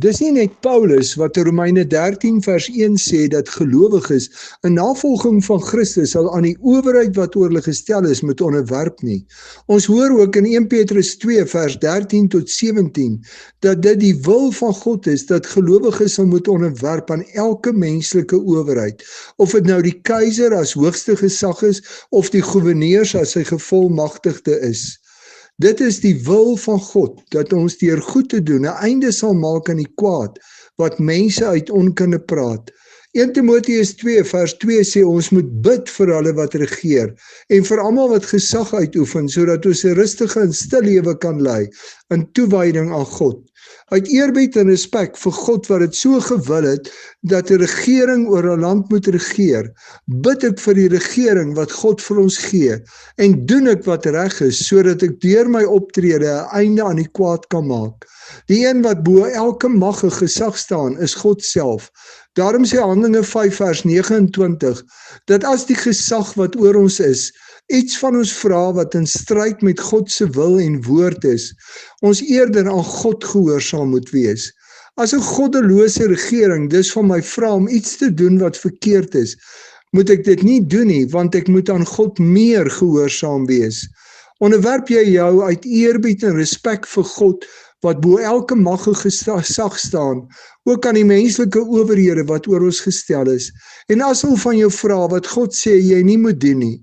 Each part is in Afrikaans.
Dis nie net Paulus wat in Romeine 13 vers 1 sê dat gelowiges in navolging van Christus al aan die owerheid wat oor hulle gestel is moet onderwerp nie. Ons hoor ook in 1 Petrus 2 vers 13 tot 17 dat dit die wil van God is dat gelowiges sal moet onderwerp aan elke menslike owerheid, of dit nou die keiser as hoogste gesag is of die goewerneurs as sy gevolmagtigde is. Dit is die wil van God, dat ons deur goed te doen 'n einde sal maak aan die kwaad, wat mense uit onkunde praat. 1 Timoteus 2 vers 2 sê ons moet bid vir hulle wat regeer, en vir almal wat gesag uitoefen, sodat ons 'n rustige en stil lewe kan lei, in toewyding aan God. Uit eerbied en respek vir God wat dit so gewil het, dat 'n regering oor 'n land moet regeer, bid ek vir die regering wat God vir ons gee, en doen ek wat reg is, sodat ek deur my optrede 'n einde aan die kwaad kan maak. Die een wat bo elke mag en gesag staan, is God self. Daarom sê Handelinge 5 vers 29, dat as die gesag wat oor ons is, iets van ons vra wat in stryd met God se wil en woord is, ons eerder aan God gehoorsaam moet wees. As 'n goddelose regering dus van my vra om iets te doen wat verkeerd is, moet ek dit nie doen nie, want ek moet aan God meer gehoorsaam wees. Onderwerp jy jou uit eerbied en respek vir God, wat bo elke mag en gesag staan, ook aan die menslike owerhede wat oor ons gestel is, en as hulle van jou vra wat God sê jy nie moet doen nie,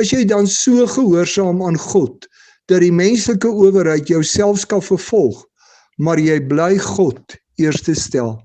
is jy dan so gehoorsaam aan God, dat die menslike owerheid jou selfs kan vervolg, maar jy bly God eerste stel.